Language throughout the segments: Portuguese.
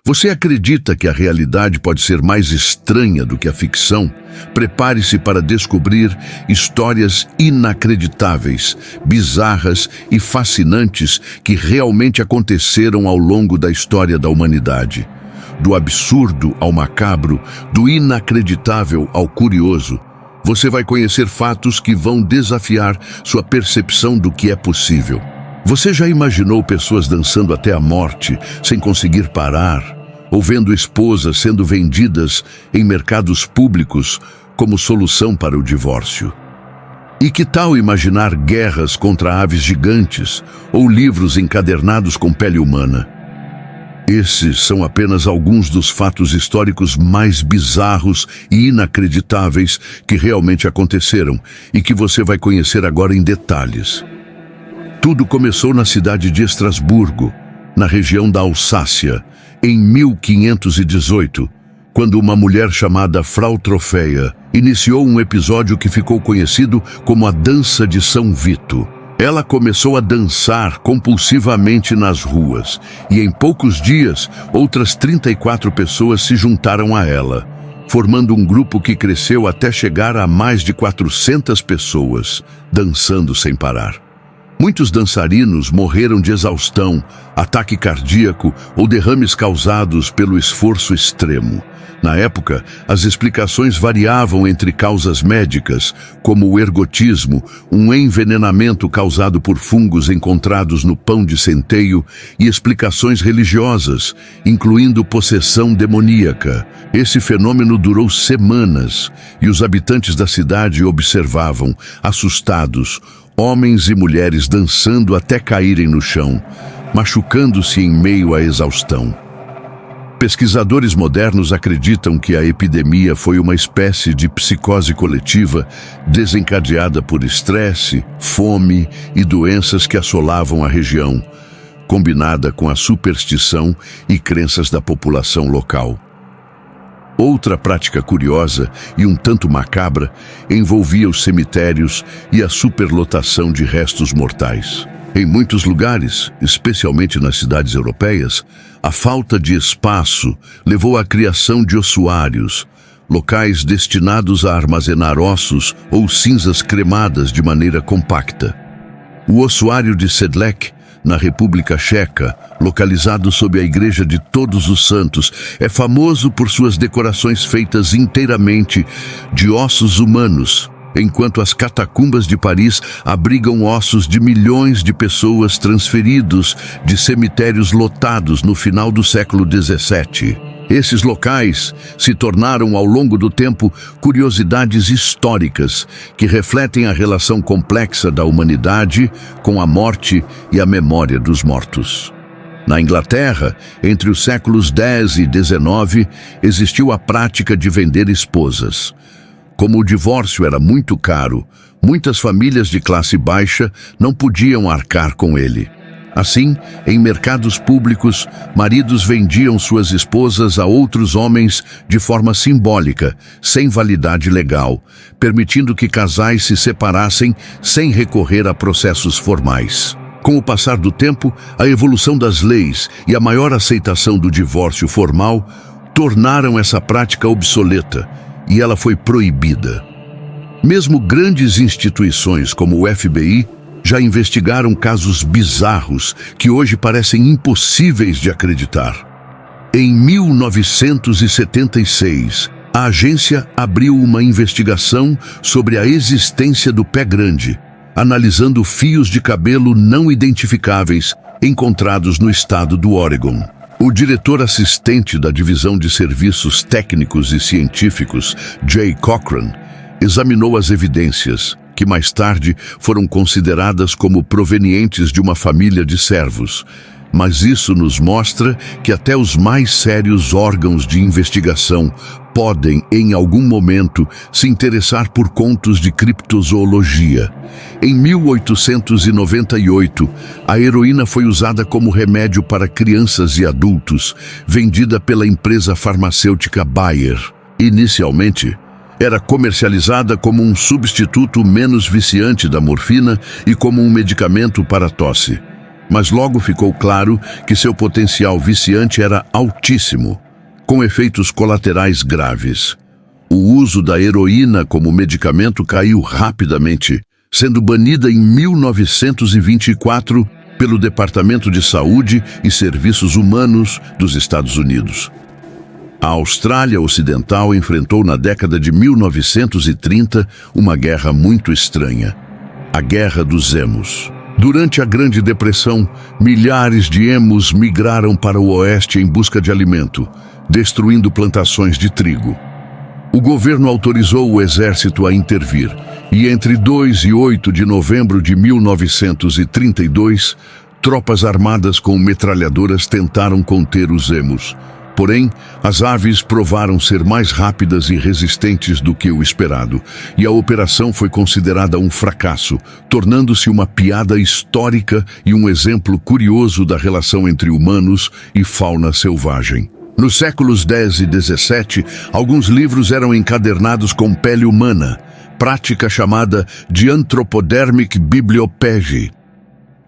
Você acredita que a realidade pode ser mais estranha do que a ficção? Prepare-se para descobrir histórias inacreditáveis, bizarras e fascinantes que realmente aconteceram ao longo da história da humanidade. Do absurdo ao macabro, do inacreditável ao curioso, você vai conhecer fatos que vão desafiar sua percepção do que é possível. Você já imaginou pessoas dançando até a morte, sem conseguir parar, ou vendo esposas sendo vendidas em mercados públicos como solução para o divórcio? E que tal imaginar guerras contra aves gigantes ou livros encadernados com pele humana? Esses são apenas alguns dos fatos históricos mais bizarros e inacreditáveis que realmente aconteceram e que você vai conhecer agora em detalhes. Tudo começou na cidade de Estrasburgo, na região da Alsácia, em 1518, quando uma mulher chamada Frau Trofeia iniciou um episódio que ficou conhecido como a Dança de São Vito. Ela começou a dançar compulsivamente nas ruas, e em poucos dias, outras 34 pessoas se juntaram a ela, formando um grupo que cresceu até chegar a mais de 400 pessoas, dançando sem parar. Muitos dançarinos morreram de exaustão, ataque cardíaco ou derrames causados pelo esforço extremo. Na época, as explicações variavam entre causas médicas, como o ergotismo, um envenenamento causado por fungos encontrados no pão de centeio, e explicações religiosas, incluindo possessão demoníaca. Esse fenômeno durou semanas, e os habitantes da cidade observavam, assustados, homens e mulheres dançando até caírem no chão, machucando-se em meio à exaustão. Pesquisadores modernos acreditam que a epidemia foi uma espécie de psicose coletiva desencadeada por estresse, fome e doenças que assolavam a região, combinada com a superstição e crenças da população local. Outra prática curiosa e um tanto macabra envolvia os cemitérios e a superlotação de restos mortais. Em muitos lugares, especialmente nas cidades europeias, a falta de espaço levou à criação de ossuários, locais destinados a armazenar ossos ou cinzas cremadas de maneira compacta. O ossuário de Sedlec, na República Tcheca, localizado sob a Igreja de Todos os Santos, é famoso por suas decorações feitas inteiramente de ossos humanos, enquanto as catacumbas de Paris abrigam ossos de milhões de pessoas transferidos de cemitérios lotados no final do século XVII. Esses locais se tornaram, ao longo do tempo, curiosidades históricas que refletem a relação complexa da humanidade com a morte e a memória dos mortos. Na Inglaterra, entre os séculos X e XIX, existiu a prática de vender esposas. Como o divórcio era muito caro, muitas famílias de classe baixa não podiam arcar com ele. Assim, em mercados públicos, maridos vendiam suas esposas a outros homens de forma simbólica, sem validade legal, permitindo que casais se separassem sem recorrer a processos formais. Com o passar do tempo, a evolução das leis e a maior aceitação do divórcio formal tornaram essa prática obsoleta, e ela foi proibida. Mesmo grandes instituições como o FBI já investigaram casos bizarros que hoje parecem impossíveis de acreditar. Em 1976, a agência abriu uma investigação sobre a existência do pé grande, analisando fios de cabelo não identificáveis encontrados no estado do Oregon. O diretor assistente da Divisão de Serviços Técnicos e Científicos, Jay Cochran, examinou as evidências, que mais tarde foram consideradas como provenientes de uma família de servos. Mas isso nos mostra que até os mais sérios órgãos de investigação podem, em algum momento, se interessar por contos de criptozoologia. Em 1898, a heroína foi usada como remédio para crianças e adultos, vendida pela empresa farmacêutica Bayer. Inicialmente, era comercializada como um substituto menos viciante da morfina e como um medicamento para tosse. mas logo ficou claro que seu potencial viciante era altíssimo, com efeitos colaterais graves. O uso da heroína como medicamento caiu rapidamente, sendo banida em 1924 pelo Departamento de Saúde e Serviços Humanos dos Estados Unidos. A Austrália Ocidental enfrentou na década de 1930 uma guerra muito estranha, a Guerra dos Emos. Durante a Grande Depressão, milhares de emos migraram para o oeste em busca de alimento, destruindo plantações de trigo. O governo autorizou o exército a intervir, e entre 2 e 8 de novembro de 1932, tropas armadas com metralhadoras tentaram conter os emos. Porém, as aves provaram ser mais rápidas e resistentes do que o esperado, e a operação foi considerada um fracasso, tornando-se uma piada histórica e um exemplo curioso da relação entre humanos e fauna selvagem. Nos séculos X e XVII, alguns livros eram encadernados com pele humana, prática chamada de anthropodermic bibliopegy.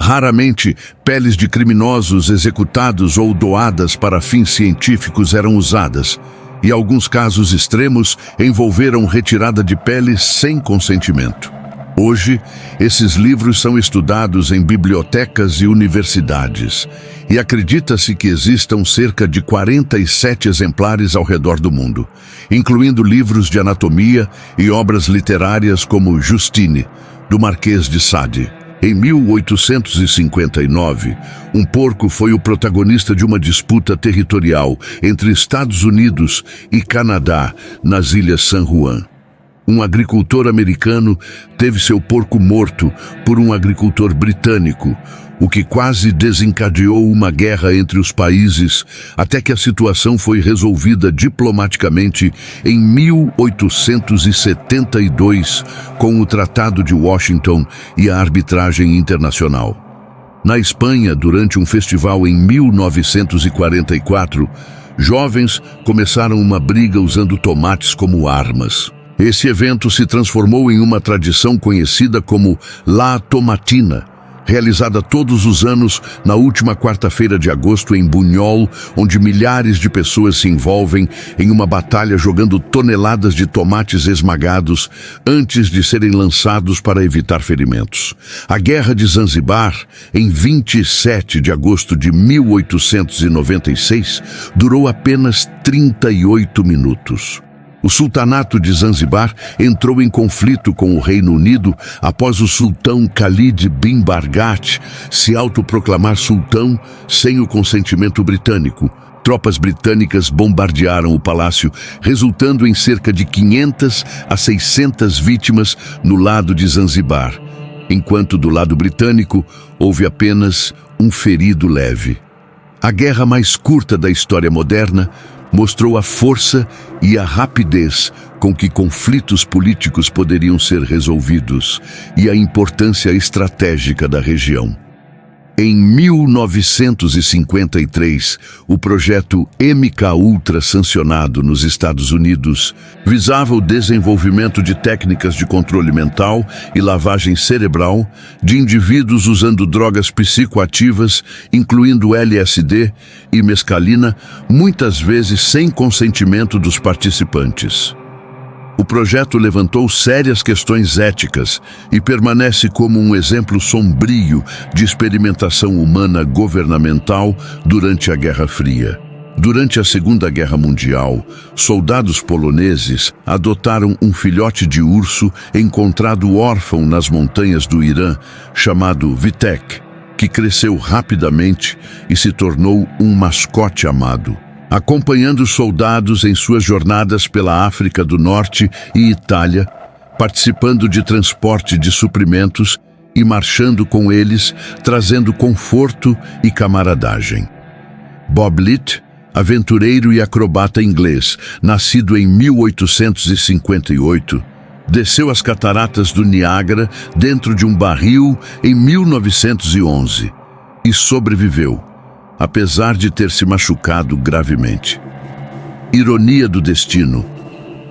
Raramente, peles de criminosos executados ou doadas para fins científicos eram usadas, e alguns casos extremos envolveram retirada de pele sem consentimento. Hoje, esses livros são estudados em bibliotecas e universidades, e acredita-se que existam cerca de 47 exemplares ao redor do mundo, incluindo livros de anatomia e obras literárias como Justine, do Marquês de Sade. Em 1859, um porco foi o protagonista de uma disputa territorial entre Estados Unidos e Canadá, nas Ilhas San Juan. Um agricultor americano teve seu porco morto por um agricultor britânico, o que quase desencadeou uma guerra entre os países, até que a situação foi resolvida diplomaticamente em 1872, com o Tratado de Washington e a arbitragem internacional. Na Espanha, durante um festival em 1944, jovens começaram uma briga usando tomates como armas. Esse evento se transformou em uma tradição conhecida como La Tomatina, realizada todos os anos na última quarta-feira de agosto em Buñol, onde milhares de pessoas se envolvem em uma batalha jogando toneladas de tomates esmagados antes de serem lançados para evitar ferimentos. A Guerra de Zanzibar, em 27 de agosto de 1896, durou apenas 38 minutos. O sultanato de Zanzibar entrou em conflito com o Reino Unido após o sultão Khalid bin Bargat se autoproclamar sultão sem o consentimento britânico. Tropas britânicas bombardearam o palácio, resultando em cerca de 500 a 600 vítimas no lado de Zanzibar, enquanto do lado britânico houve apenas um ferido leve. A guerra mais curta da história moderna mostrou a força e a rapidez com que conflitos políticos poderiam ser resolvidos e a importância estratégica da região. Em 1953, o projeto MKUltra, sancionado nos Estados Unidos, visava o desenvolvimento de técnicas de controle mental e lavagem cerebral de indivíduos usando drogas psicoativas, incluindo LSD e mescalina, muitas vezes sem consentimento dos participantes. O projeto levantou sérias questões éticas e permanece como um exemplo sombrio de experimentação humana governamental durante a Guerra Fria. Durante a Segunda Guerra Mundial, soldados poloneses adotaram um filhote de urso encontrado órfão nas montanhas do Irã, chamado Vitek, que cresceu rapidamente e se tornou um mascote amado. Acompanhando os soldados em suas jornadas pela África do Norte e Itália, participando de transporte de suprimentos e marchando com eles, trazendo conforto e camaradagem. Bob Litt, aventureiro e acrobata inglês, nascido em 1858, desceu as cataratas do Niágara dentro de um barril em 1911 e sobreviveu, apesar de ter se machucado gravemente. Ironia do destino.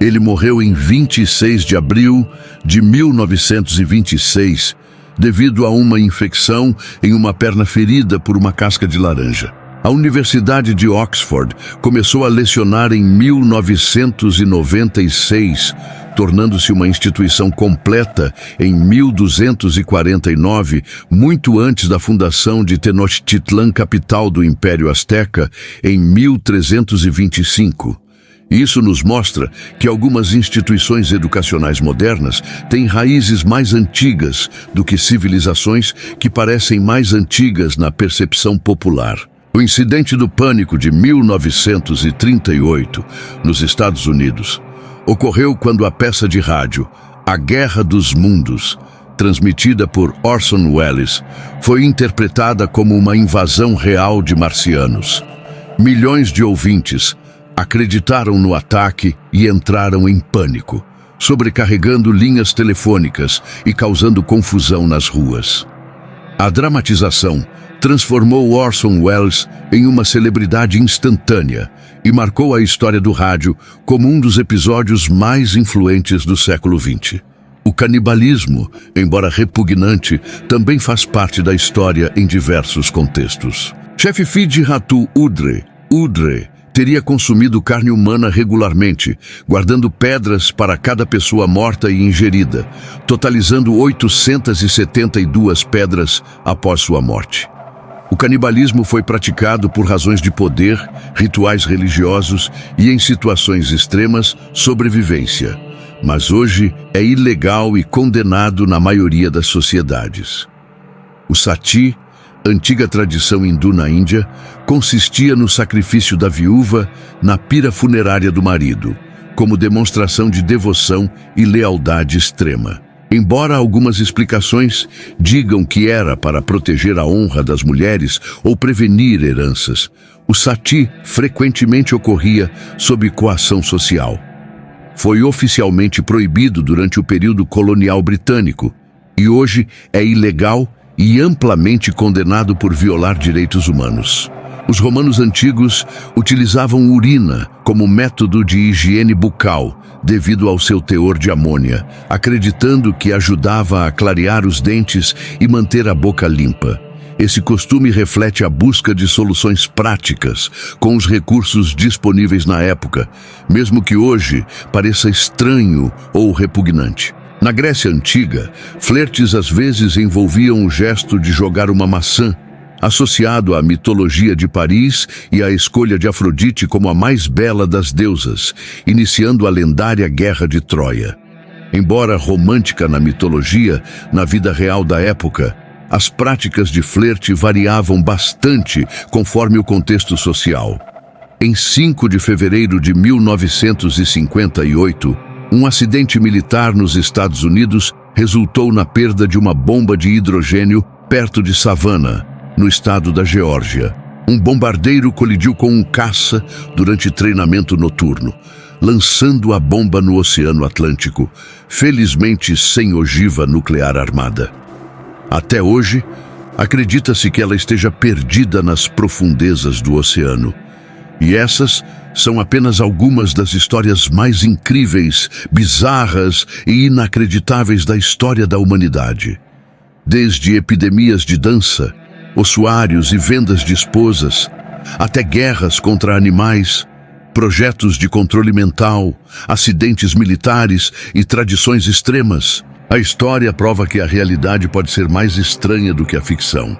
Ele morreu em 26 de abril de 1926, devido a uma infecção em uma perna ferida por uma casca de laranja. A Universidade de Oxford começou a lecionar em 1996, tornando-se uma instituição completa em 1249, muito antes da fundação de Tenochtitlan, capital do Império Azteca, em 1325. Isso nos mostra que algumas instituições educacionais modernas têm raízes mais antigas do que civilizações que parecem mais antigas na percepção popular. O incidente do pânico de 1938, nos Estados Unidos, ocorreu quando a peça de rádio A Guerra dos Mundos, transmitida por Orson Welles, foi interpretada como uma invasão real de marcianos. Milhões de ouvintes acreditaram no ataque e entraram em pânico, sobrecarregando linhas telefônicas e causando confusão nas ruas. A dramatização transformou Orson Welles em uma celebridade instantânea e marcou a história do rádio como um dos episódios mais influentes do século XX. O canibalismo, embora repugnante, também faz parte da história em diversos contextos. Chefe Fidi Ratu Udre teria consumido carne humana regularmente, guardando pedras para cada pessoa morta e ingerida, totalizando 872 pedras após sua morte. O canibalismo foi praticado por razões de poder, rituais religiosos e, em situações extremas, sobrevivência. Mas hoje é ilegal e condenado na maioria das sociedades. O sati, antiga tradição hindu na Índia, consistia no sacrifício da viúva na pira funerária do marido, como demonstração de devoção e lealdade extrema. Embora algumas explicações digam que era para proteger a honra das mulheres ou prevenir heranças, o sati frequentemente ocorria sob coação social. Foi oficialmente proibido durante o período colonial britânico e hoje é ilegal e amplamente condenado por violar direitos humanos. Os romanos antigos utilizavam urina como método de higiene bucal, devido ao seu teor de amônia, acreditando que ajudava a clarear os dentes e manter a boca limpa. Esse costume reflete a busca de soluções práticas com os recursos disponíveis na época, mesmo que hoje pareça estranho ou repugnante. Na Grécia Antiga, flertes às vezes envolviam o gesto de jogar uma maçã, associado à mitologia de Paris e à escolha de Afrodite como a mais bela das deusas, iniciando a lendária Guerra de Troia. Embora romântica na mitologia, na vida real da época, as práticas de flerte variavam bastante conforme o contexto social. Em 5 de fevereiro de 1958, um acidente militar nos Estados Unidos resultou na perda de uma bomba de hidrogênio perto de Savannah, no estado da Geórgia. Um bombardeiro colidiu com um caça durante treinamento noturno, lançando a bomba no Oceano Atlântico, felizmente sem ogiva nuclear armada. Até hoje, acredita-se que ela esteja perdida nas profundezas do oceano. E essas são apenas algumas das histórias mais incríveis, bizarras e inacreditáveis da história da humanidade. Desde epidemias de dança, ossuários e vendas de esposas, até guerras contra animais, projetos de controle mental, acidentes militares e tradições extremas. A história prova que a realidade pode ser mais estranha do que a ficção,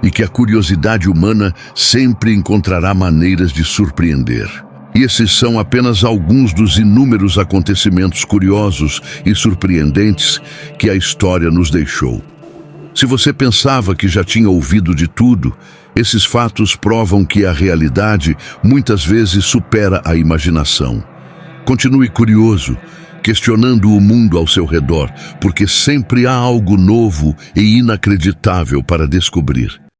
e que a curiosidade humana sempre encontrará maneiras de surpreender. E esses são apenas alguns dos inúmeros acontecimentos curiosos e surpreendentes que a história nos deixou. Se você pensava que já tinha ouvido de tudo, esses fatos provam que a realidade muitas vezes supera a imaginação. Continue curioso, questionando o mundo ao seu redor, porque sempre há algo novo e inacreditável para descobrir.